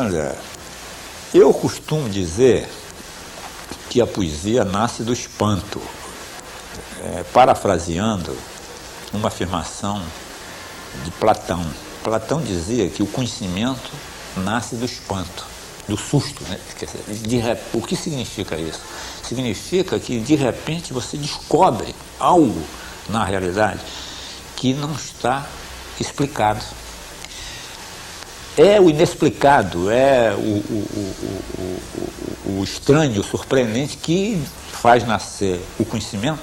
Olha, eu costumo dizer que a poesia nasce do espanto, parafraseando uma afirmação de Platão. Platão dizia que o conhecimento nasce do espanto, do susto, né? O que significa isso? Significa que de repente você descobre algo na realidade que não está explicado. É o inexplicado, é o estranho, o surpreendente que faz nascer o conhecimento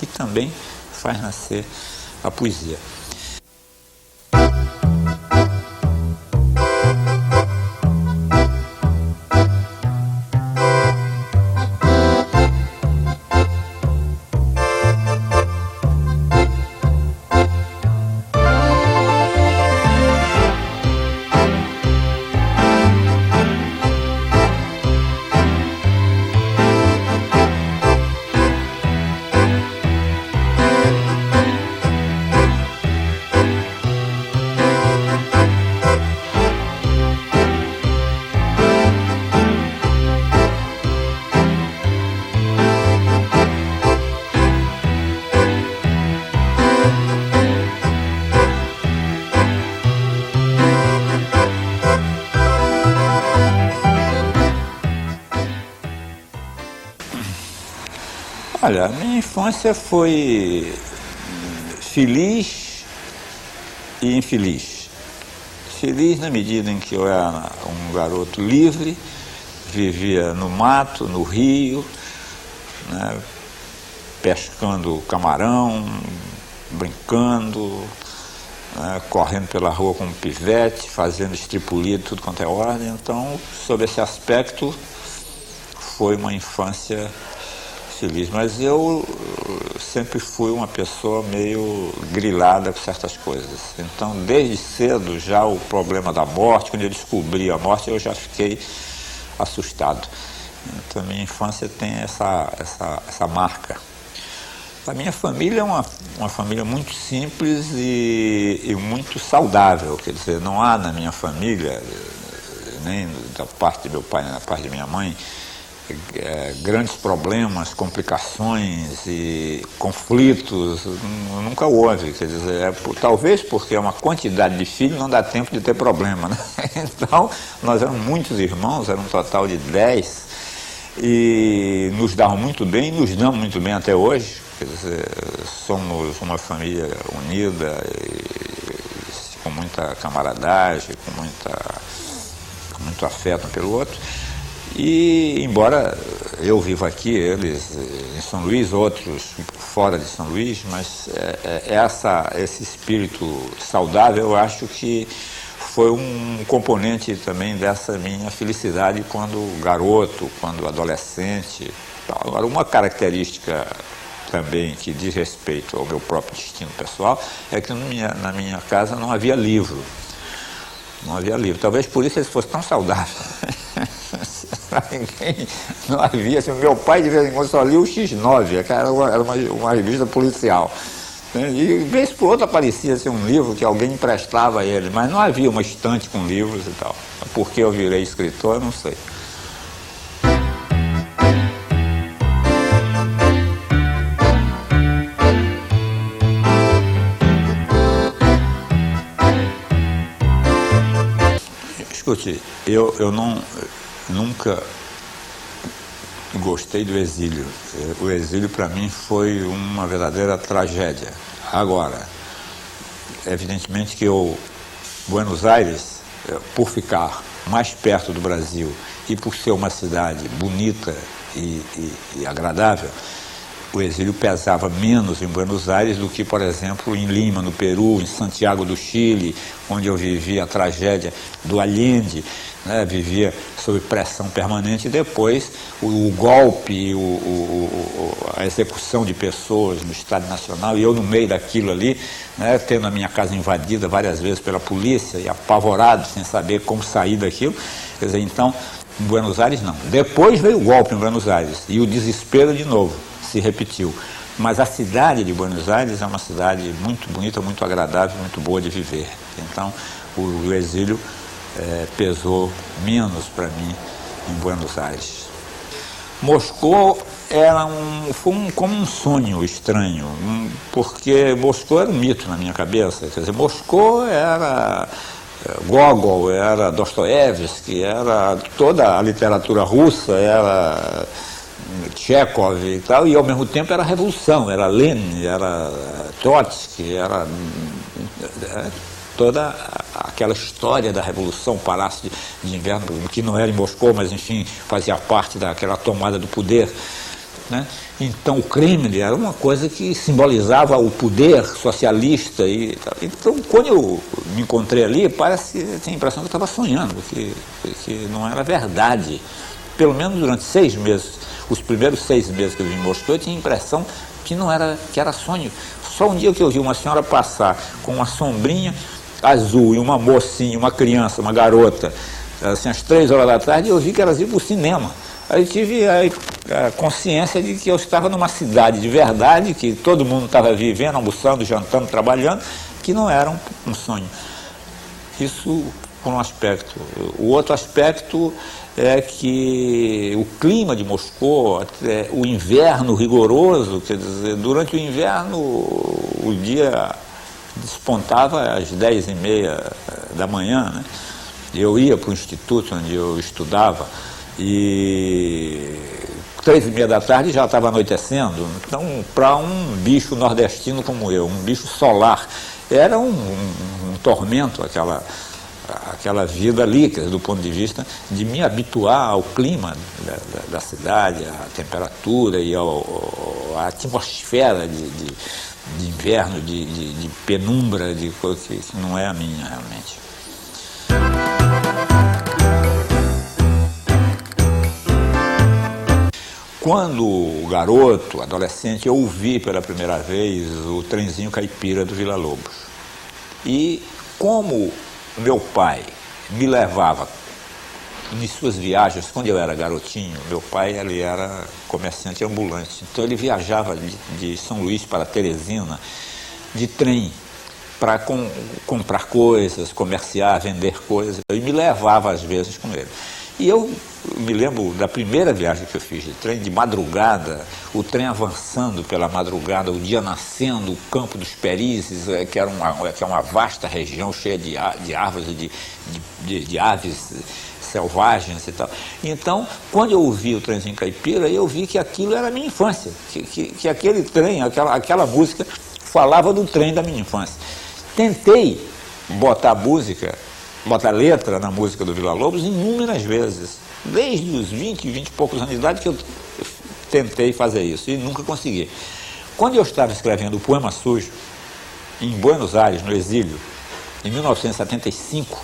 e também faz nascer a poesia. Olha, a minha infância foi feliz e infeliz. Feliz na medida em que eu era um garoto livre, vivia no mato, no rio, né, pescando camarão, brincando, né, correndo pela rua com um pivete, fazendo estripulia de tudo quanto é ordem. Então, sob esse aspecto, foi uma infância feliz, mas eu sempre fui uma pessoa meio grilada com certas coisas. Então, desde cedo, já o problema da morte, quando eu descobri a morte, eu já fiquei assustado. Então, a minha infância tem essa marca. A minha família é uma família muito simples e muito saudável, quer dizer, não há na minha família, nem da parte de meu pai, nem da parte de minha mãe, grandes problemas, complicações e conflitos, nunca houve, quer dizer, talvez porque é uma quantidade de filhos, não dá tempo de ter problema, né? Então, nós éramos muitos irmãos, era um total de 10, e nos davam muito bem, e nos damos muito bem até hoje, quer dizer, somos uma família unida, com muita camaradagem, com muito afeto um pelo outro. E, embora eu viva aqui, eles em São Luís, outros fora de São Luís, mas esse espírito saudável, eu acho que foi um componente também dessa minha felicidade quando garoto, quando adolescente. Agora, uma característica também que diz respeito ao meu próprio destino pessoal é que na minha casa não havia livro. Não havia livro. Talvez por isso eles fossem tão saudáveis. Não havia, assim, meu pai de vez em quando só lia o X9, que era uma revista policial. E vez por outra aparecia assim, um livro que alguém emprestava a ele, mas não havia uma estante com livros e tal. Por que eu virei escritor, eu não sei. Escute, eu nunca gostei do exílio. O exílio para mim foi uma verdadeira tragédia. Agora, evidentemente que Buenos Aires, por ficar mais perto do Brasil e por ser uma cidade bonita e agradável, o exílio pesava menos em Buenos Aires do que, por exemplo, em Lima, no Peru, em Santiago do Chile, onde eu vivia a tragédia do Allende, né, vivia sob pressão permanente, e depois o golpe, a execução de pessoas no Estado Nacional, e eu no meio daquilo ali, né, tendo a minha casa invadida várias vezes pela polícia e apavorado, sem saber como sair daquilo. Quer dizer, então, em Buenos Aires não. Depois veio o golpe em Buenos Aires, e o desespero de novo se repetiu. Mas a cidade de Buenos Aires é uma cidade muito bonita, muito agradável, muito boa de viver. Então, o exílio pesou menos para mim em Buenos Aires. Moscou foi como um sonho estranho, porque Moscou era um mito na minha cabeça. Quer dizer, Moscou era Gogol, era Dostoiévski, era toda a literatura russa, era Tchekov e tal, e ao mesmo tempo era a revolução, era Lenin, era Trotsky, era toda aquela história da revolução, Palácio de Inverno, que não era em Moscou, mas enfim, fazia parte daquela tomada do poder, né? Então o Kremlin era uma coisa que simbolizava o poder socialista e tal. Então quando eu me encontrei ali, tinha a impressão que eu estava sonhando, que não era verdade. Pelo menos durante 6 meses, os primeiros 6 meses que eu vim em Moscou, eu tinha a impressão que era sonho. Só um dia que eu vi uma senhora passar com uma sombrinha azul e uma mocinha, uma criança, uma garota, assim, às 3 horas da tarde, eu vi que elas iam para o cinema. Aí tive a consciência de que eu estava numa cidade de verdade, que todo mundo estava vivendo, almoçando, jantando, trabalhando, que não era um sonho. Isso por um aspecto. O outro aspecto é que o clima de Moscou, o inverno rigoroso, quer dizer, durante o inverno o dia despontava às 10h30 da manhã, né? Eu ia para o instituto onde eu estudava e 3h30 da tarde já estava anoitecendo. Então, para um bicho nordestino como eu, um bicho solar, era um tormento aquela vida ali, quer dizer, do ponto de vista de me habituar ao clima da cidade, à temperatura e à atmosfera de inverno, de penumbra, de coisa que não é a minha realmente. Quando garoto, adolescente, eu ouvi pela primeira vez o trenzinho caipira do Villa-Lobos. E como meu pai me levava em suas viagens, quando eu era garotinho, meu pai ele era comerciante ambulante, então ele viajava de São Luís para Teresina de trem para comprar coisas, comerciar, vender coisas, e me levava às vezes com ele. E eu me lembro da primeira viagem que eu fiz de trem, de madrugada, o trem avançando pela madrugada, o dia nascendo, o Campo dos Perizes, que é uma vasta região cheia de árvores e de aves selvagens e tal. Então, quando eu ouvi o trenzinho caipira, eu vi que aquilo era a minha infância, que aquele trem, aquela música falava do trem da minha infância. Tentei botar letra na música do Villa-Lobos inúmeras vezes, desde os 20 e poucos anos de idade que eu tentei fazer isso e nunca consegui. Quando eu estava escrevendo o Poema Sujo, em Buenos Aires, no exílio, em 1975,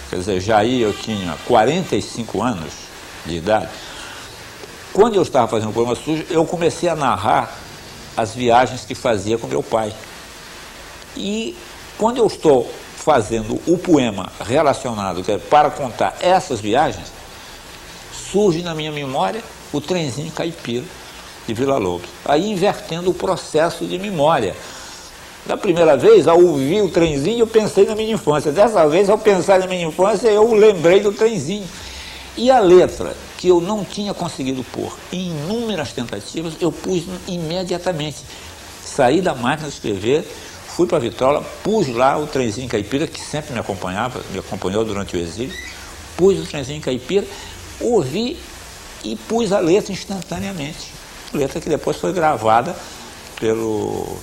quer dizer, já aí eu tinha 45 anos de idade, quando eu estava fazendo o Poema Sujo, eu comecei a narrar as viagens que fazia com meu pai. E quando eu estou fazendo o poema relacionado para contar essas viagens, surge na minha memória o trenzinho caipira de Villa-Lobos, aí invertendo o processo de memória. Da primeira vez, ao ouvir o trenzinho, eu pensei na minha infância. Dessa vez, ao pensar na minha infância, eu lembrei do trenzinho. E a letra, que eu não tinha conseguido pôr em inúmeras tentativas, eu pus imediatamente. Saí da máquina de escrever, fui para a vitrola, pus lá o trenzinho caipira, que sempre me acompanhou durante o exílio, pus o trenzinho caipira, ouvi e pus a letra instantaneamente. Letra que depois foi gravada pelo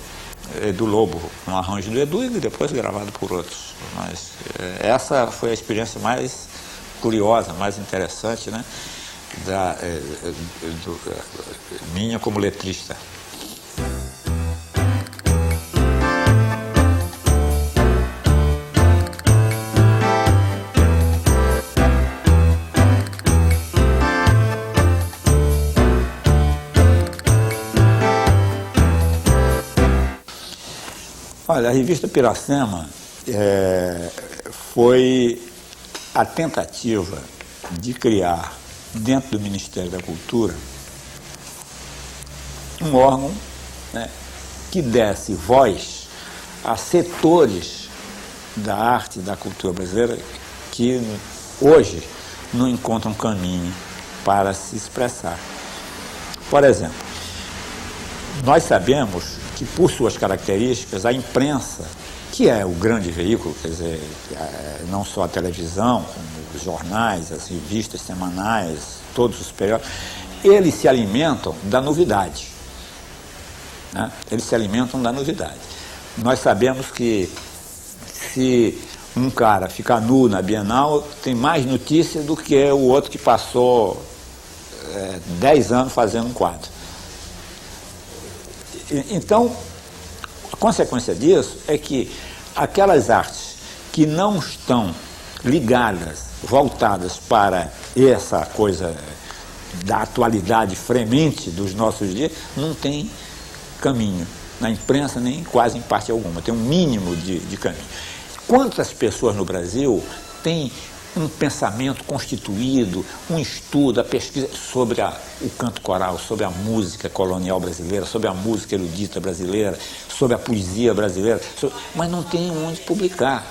Edu Lobo, um arranjo do Edu, e depois gravado por outros. Mas essa foi a experiência mais curiosa, mais interessante, né, minha como letrista. Olha, a revista Piracema foi a tentativa de criar, dentro do Ministério da Cultura, um órgão, né, que desse voz a setores da arte e da cultura brasileira que hoje não encontram caminho para se expressar. Por exemplo, nós sabemos que, por suas características, a imprensa, que é o grande veículo, quer dizer, não só a televisão, como os jornais, as revistas semanais, todos os periódicos, eles se alimentam da novidade. Né? Eles se alimentam da novidade. Nós sabemos que se um cara ficar nu na Bienal, tem mais notícia do que o outro que passou 10 anos fazendo um quadro. Então, a consequência disso é que aquelas artes que não estão ligadas, voltadas para essa coisa da atualidade fremente dos nossos dias, não tem caminho na imprensa, nem quase em parte alguma, tem um mínimo de caminho. Quantas pessoas no Brasil têm um pensamento constituído, um estudo, a pesquisa sobre o canto coral, sobre a música colonial brasileira, sobre a música erudita brasileira, sobre a poesia brasileira, mas não tem onde publicar.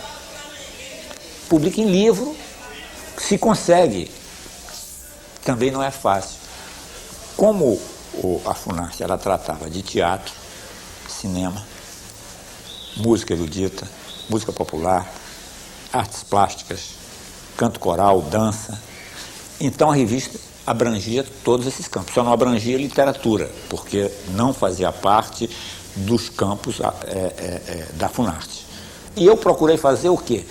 Publica em livro, se consegue, também não é fácil. Como a Funarte, ela tratava de teatro, cinema, música erudita, música popular, artes plásticas, canto coral, dança. Então a revista abrangia todos esses campos, só não abrangia literatura, porque não fazia parte dos campos da Funarte. E eu procurei fazer o quê?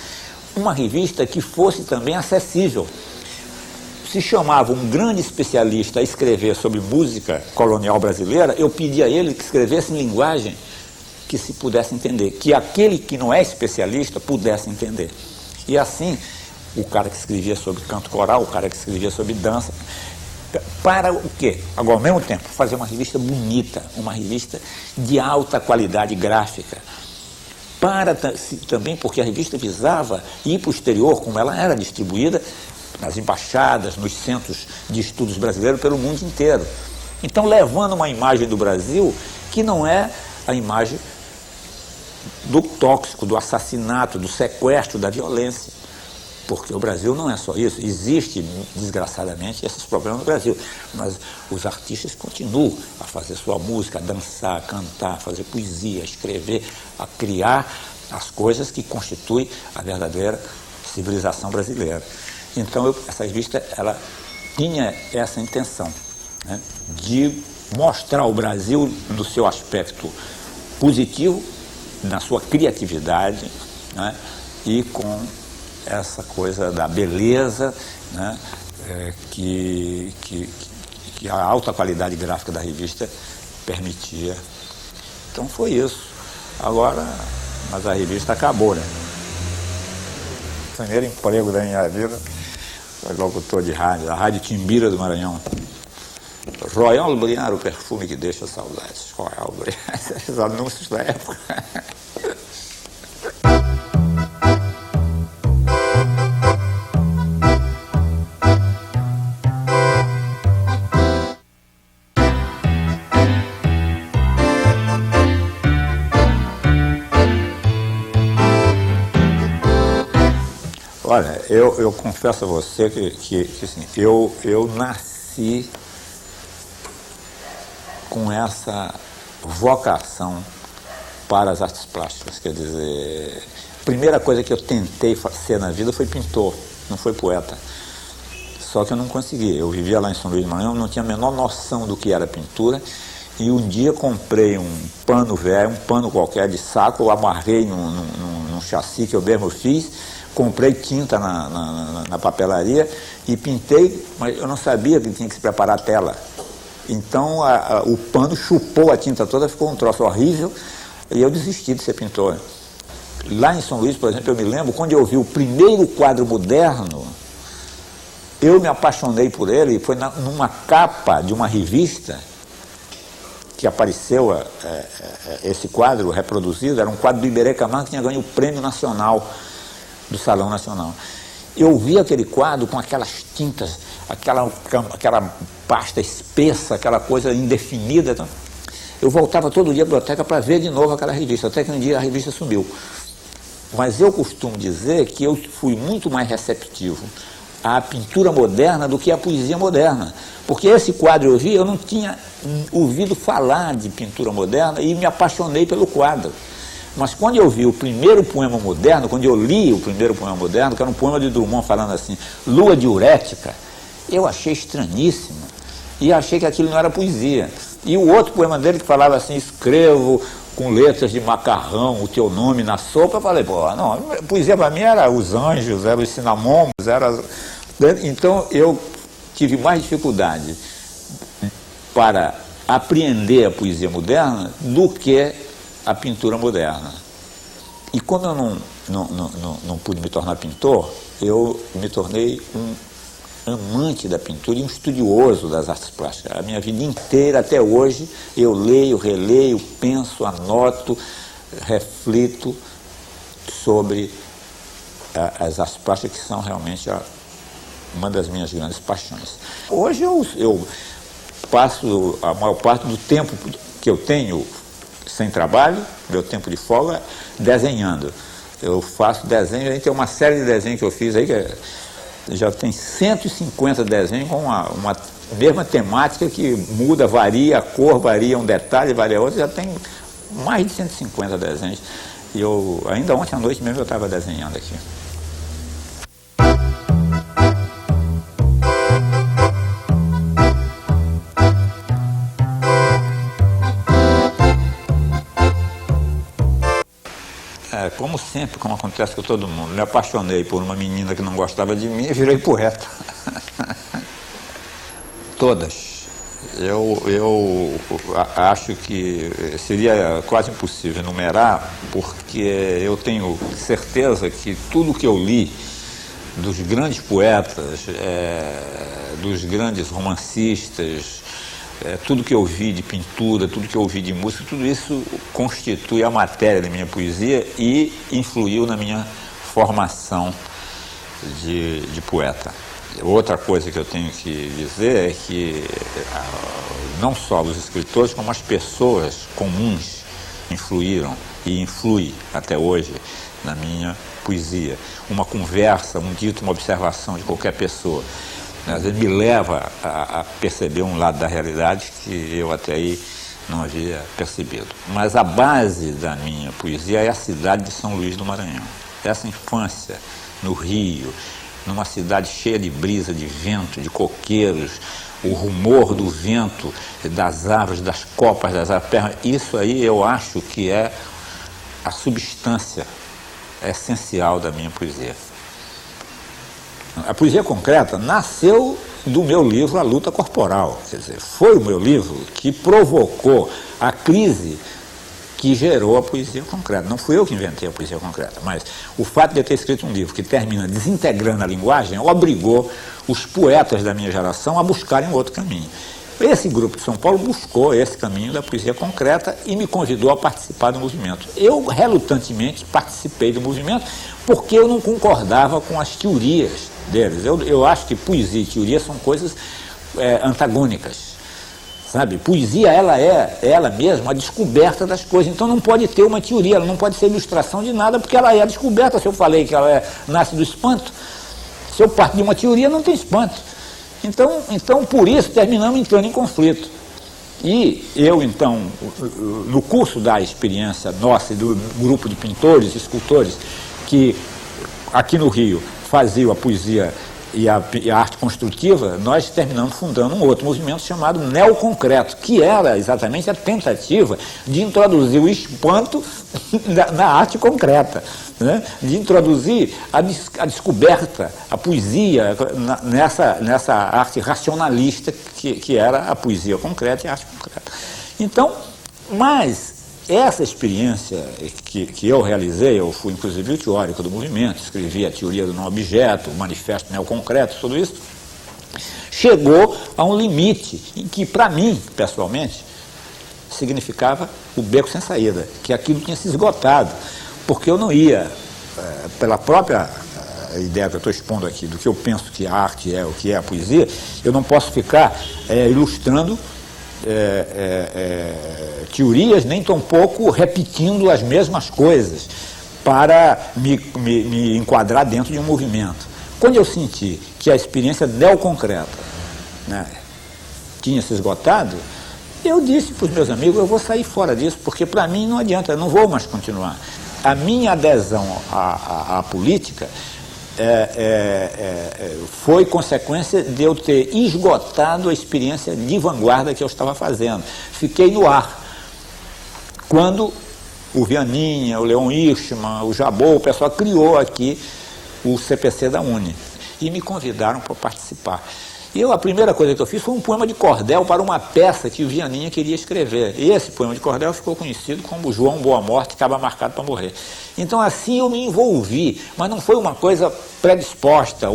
Uma revista que fosse também acessível. Se chamava um grande especialista a escrever sobre música colonial brasileira, eu pedia a ele que escrevesse em linguagem que se pudesse entender, que aquele que não é especialista pudesse entender. E assim, o cara que escrevia sobre canto coral, o cara que escrevia sobre dança, para o quê? Agora, ao mesmo tempo, fazer uma revista bonita, uma revista de alta qualidade gráfica, para também porque a revista visava ir para o exterior, como ela era distribuída nas embaixadas, nos centros de estudos brasileiros pelo mundo inteiro. Então, levando uma imagem do Brasil que não é a imagem do tóxico, do assassinato, do sequestro, da violência. Porque o Brasil não é só isso. Existe, desgraçadamente, esses problemas no Brasil. Mas os artistas continuam a fazer sua música, a dançar, a cantar, a fazer poesia, a escrever, a criar as coisas que constituem a verdadeira civilização brasileira. Então, essa revista, ela tinha essa intenção, né, de mostrar o Brasil no seu aspecto positivo, na sua criatividade, né, e com essa coisa da beleza, né, que a alta qualidade gráfica da revista permitia. Então foi isso. Agora, mas a revista acabou, né? O primeiro emprego da minha vida foi locutor de rádio, a Rádio Timbira do Maranhão. Royal Briar, o perfume que deixa saudades. Royal Briar, esses anúncios da época. Olha, eu confesso a você que assim, eu nasci com essa vocação para as artes plásticas. Quer dizer, a primeira coisa que eu tentei ser na vida foi pintor, não foi poeta. Só que eu não consegui. Eu vivia lá em São Luís do Maranhão, não tinha a menor noção do que era pintura. E um dia comprei um pano velho, um pano qualquer de saco, eu amarrei num chassi que eu mesmo fiz. Comprei tinta na papelaria e pintei, mas eu não sabia que tinha que se preparar a tela. Então o pano chupou a tinta toda, ficou um troço horrível e eu desisti de ser pintor. Lá em São Luís, por exemplo, eu me lembro, quando eu vi o primeiro quadro moderno, eu me apaixonei por ele, foi numa capa de uma revista que apareceu esse quadro reproduzido, era um quadro do Iberê Camargo que tinha ganho o Prêmio Nacional do Salão Nacional. Eu vi aquele quadro com aquelas tintas, aquela pasta espessa, aquela coisa indefinida. Então, eu voltava todo dia à biblioteca para ver de novo aquela revista, até que um dia a revista sumiu. Mas eu costumo dizer que eu fui muito mais receptivo à pintura moderna do que à poesia moderna. Porque esse quadro eu vi, eu não tinha ouvido falar de pintura moderna e me apaixonei pelo quadro. Mas quando eu vi o primeiro poema moderno, quando eu li o primeiro poema moderno, que era um poema de Drummond falando assim, lua diurética, eu achei estranhíssimo e achei que aquilo não era poesia. E o outro poema dele que falava assim, escrevo com letras de macarrão o teu nome na sopa, eu falei, pô, não, poesia para mim era os anjos, era os cinnamoms, era... Então eu tive mais dificuldade para apreender a poesia moderna do que a pintura moderna. E como eu não pude me tornar pintor, eu me tornei um amante da pintura e um estudioso das artes plásticas. A minha vida inteira, até hoje, eu leio, releio, penso, anoto, reflito sobre as artes plásticas, que são realmente uma das minhas grandes paixões. Hoje eu passo a maior parte do tempo que eu tenho sem trabalho, meu tempo de folga, desenhando. Eu faço desenho, a gente tem uma série de desenhos que eu fiz aí, que já tem 150 desenhos com uma mesma temática que muda, varia, a cor varia, um detalhe varia outro, já tem mais de 150 desenhos. E ainda ontem à noite mesmo eu estava desenhando aqui. Como sempre, como acontece com todo mundo, me apaixonei por uma menina que não gostava de mim e virei poeta. Todas. Eu acho que seria quase impossível enumerar, porque eu tenho certeza que tudo que eu li dos grandes poetas, dos grandes romancistas, tudo que eu vi de pintura, tudo que eu vi de música, tudo isso constitui a matéria da minha poesia e influiu na minha formação de poeta. Outra coisa que eu tenho que dizer é que não só os escritores, como as pessoas comuns influíram e influem até hoje na minha poesia. Uma conversa, um dito, uma observação de qualquer pessoa, às vezes me leva a perceber um lado da realidade que eu até aí não havia percebido. Mas a base da minha poesia é a cidade de São Luís do Maranhão. Essa infância no Rio, numa cidade cheia de brisa, de vento, de coqueiros, o rumor do vento, das árvores, das copas das árvores, isso aí eu acho que é a substância essencial da minha poesia. A poesia concreta nasceu do meu livro A Luta Corporal, quer dizer, foi o meu livro que provocou a crise que gerou a poesia concreta. Não fui eu que inventei a poesia concreta, mas o fato de eu ter escrito um livro que termina desintegrando a linguagem obrigou os poetas da minha geração a buscarem outro caminho. Esse grupo de São Paulo buscou esse caminho da poesia concreta e me convidou a participar do movimento. Eu, relutantemente, participei do movimento porque eu não concordava com as teorias deles. Eu acho que poesia e teoria são coisas antagônicas, sabe? Poesia, ela é ela mesma a descoberta das coisas, então não pode ter uma teoria, ela não pode ser ilustração de nada, porque ela é a descoberta. Se eu falei que ela nasce do espanto, se eu parto de uma teoria, não tem espanto. Então, por isso, terminamos entrando em conflito. E eu, então, no curso da experiência nossa e do grupo de pintores, escultores, que aqui no Rio faziam a poesia e a arte construtiva, nós terminamos fundando um outro movimento chamado Neoconcreto, que era exatamente a tentativa de introduzir o espanto na arte concreta, né? De introduzir a descoberta, a poesia nessa arte racionalista que era a poesia concreta e a arte concreta. Então, mas essa experiência que eu realizei, eu fui inclusive o teórico do movimento, escrevi a teoria do não objeto, o manifesto neoconcreto, tudo isso, chegou a um limite em que, para mim, pessoalmente, significava o beco sem saída, que aquilo tinha se esgotado, porque eu não ia, pela própria ideia que eu estou expondo aqui, do que eu penso que a arte é, o que é a poesia, eu não posso ficar ilustrando teorias, nem tampouco repetindo as mesmas coisas. para me enquadrar dentro de um movimento. Quando eu senti que a experiência neoconcreta, né, tinha se esgotado, eu disse para os meus amigos, eu vou sair fora disso, porque para mim não adianta, eu não vou mais continuar. A minha adesão à política foi consequência de eu ter esgotado a experiência de vanguarda que eu estava fazendo. Fiquei no ar. Quando o Vianinha, o Leon Hirschman, o Jabot, o pessoal criou aqui o CPC da UNE e me convidaram para participar. E a primeira coisa que eu fiz foi um poema de cordel para uma peça que o Vianinha queria escrever. E esse poema de cordel ficou conhecido como João Boa Morte, que estava marcado para morrer. Então assim eu me envolvi, mas não foi uma coisa predisposta,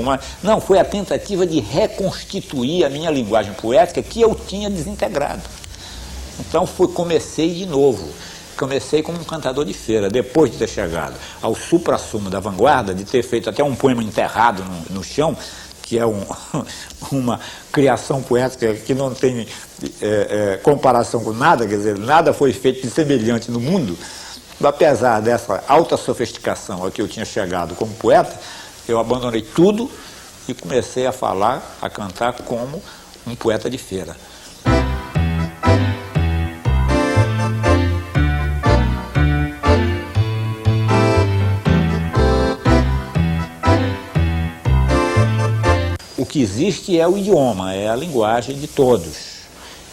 não, foi a tentativa de reconstituir a minha linguagem poética que eu tinha desintegrado. Então comecei de novo. Comecei como um cantador de feira, depois de ter chegado ao supra-sumo da vanguarda, de ter feito até um poema enterrado no chão, que é uma criação poética que não tem comparação com nada, quer dizer, nada foi feito de semelhante no mundo. Apesar dessa alta sofisticação a que eu tinha chegado como poeta, eu abandonei tudo e comecei a falar, a cantar como um poeta de feira. O que existe é o idioma, é a linguagem de todos.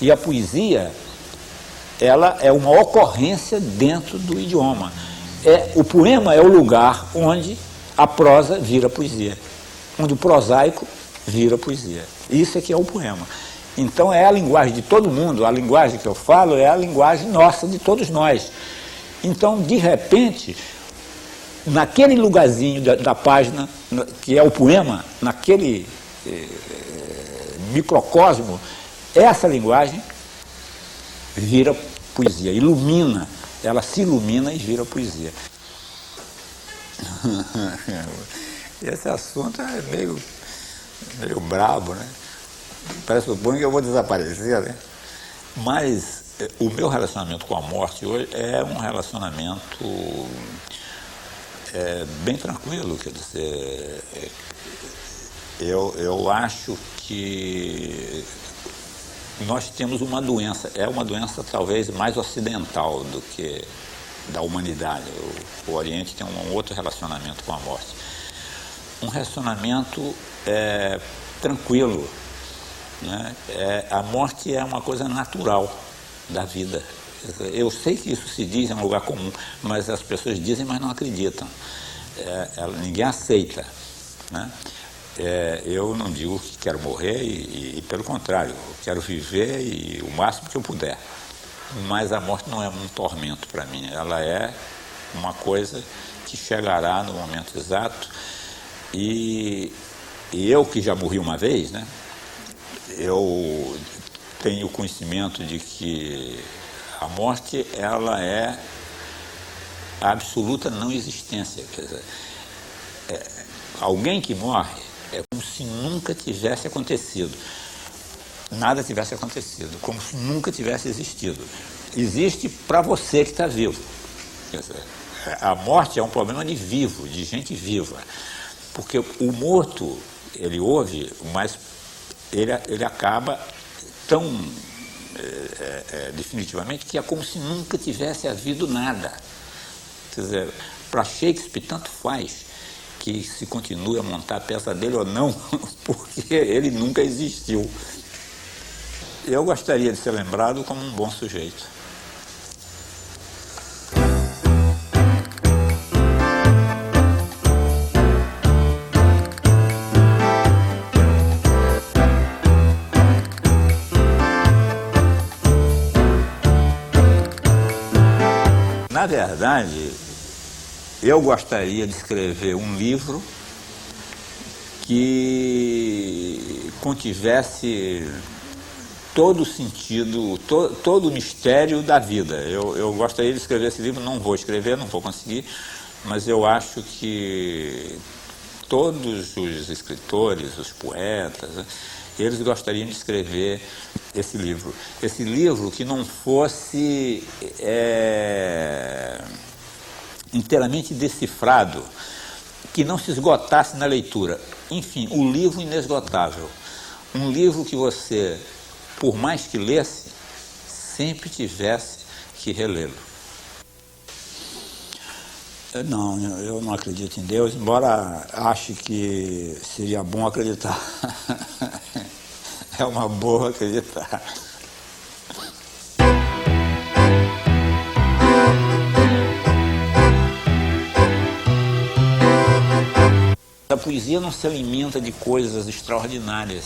E a poesia, ela é uma ocorrência dentro do idioma. O poema é o lugar onde a prosa vira poesia, onde o prosaico vira poesia. Isso é que é o poema. Então é a linguagem de todo mundo, a linguagem que eu falo é a linguagem nossa, de todos nós. Então, de repente, naquele lugarzinho da página, que é o poema, naquele microcosmo, essa linguagem vira poesia, ilumina, ela se ilumina e vira poesia. Esse assunto é meio brabo, né? Parece que eu vou desaparecer, né? Mas o meu relacionamento com a morte hoje é um relacionamento bem tranquilo, quer dizer, eu acho que nós temos uma doença, é uma doença talvez mais ocidental do que da humanidade. O Oriente tem um outro relacionamento com a morte. Um relacionamento tranquilo, né? A morte é uma coisa natural da vida. Eu sei que isso se diz em um lugar comum, mas as pessoas dizem, mas não acreditam. Ninguém aceita, né? Eu não digo que quero morrer e pelo contrário, eu quero viver e o máximo que eu puder. Mas a morte não é um tormento para mim, ela é uma coisa que chegará no momento exato. E eu que já morri uma vez, né, eu tenho conhecimento de que a morte ela é a absoluta não existência. Quer dizer, alguém que morre é como se nunca tivesse acontecido. Nada tivesse acontecido, como se nunca tivesse existido. Existe para você que está vivo. Quer dizer, a morte é um problema de vivo, de gente viva. Porque o morto, ele ouve, mas ele acaba tão definitivamente que é como se nunca tivesse havido nada. Quer dizer, para Shakespeare tanto faz que se continue a montar a peça dele ou não, porque ele nunca existiu. Eu gostaria de ser lembrado como um bom sujeito. Na verdade, eu gostaria de escrever um livro que contivesse todo o sentido, todo o mistério da vida. Eu gostaria de escrever esse livro, não vou escrever, não vou conseguir, mas eu acho que todos os escritores, os poetas, né, eles gostariam de escrever esse livro. Esse livro que não fosse inteiramente decifrado, que não se esgotasse na leitura. Enfim, o livro inesgotável. Um livro que você, por mais que lesse, sempre tivesse que relê-lo. Não, eu não acredito em Deus, embora ache que seria bom acreditar. É uma boa acreditar. A poesia não se alimenta de coisas extraordinárias.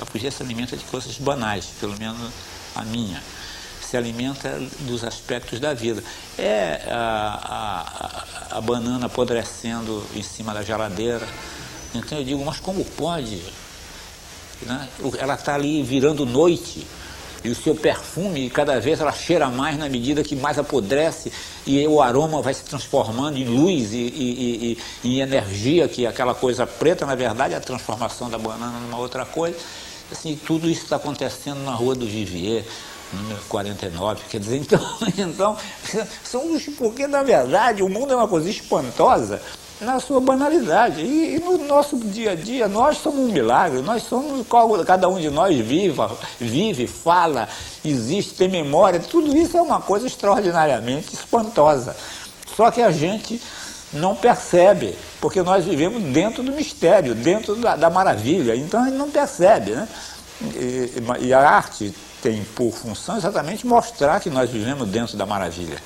A poesia se alimenta de coisas banais, pelo menos a minha. Se alimenta dos aspectos da vida. É a banana apodrecendo em cima da geladeira. Então eu digo, mas como pode? Né? Ela está ali virando noite. E o seu perfume, cada vez ela cheira mais na medida que mais apodrece, e o aroma vai se transformando em luz e em energia, que aquela coisa preta, na verdade, é a transformação da banana numa outra coisa. Assim, tudo isso está acontecendo na Rua do Vivier, número 49, quer dizer, então porque na verdade o mundo é uma coisa espantosa na sua banalidade, e no nosso dia a dia nós somos um milagre, nós somos, cada um de nós vive, fala, existe, tem memória, tudo isso é uma coisa extraordinariamente espantosa, só que a gente não percebe, porque nós vivemos dentro do mistério, dentro da maravilha, então a gente não percebe, né? E a arte tem por função exatamente mostrar que nós vivemos dentro da maravilha.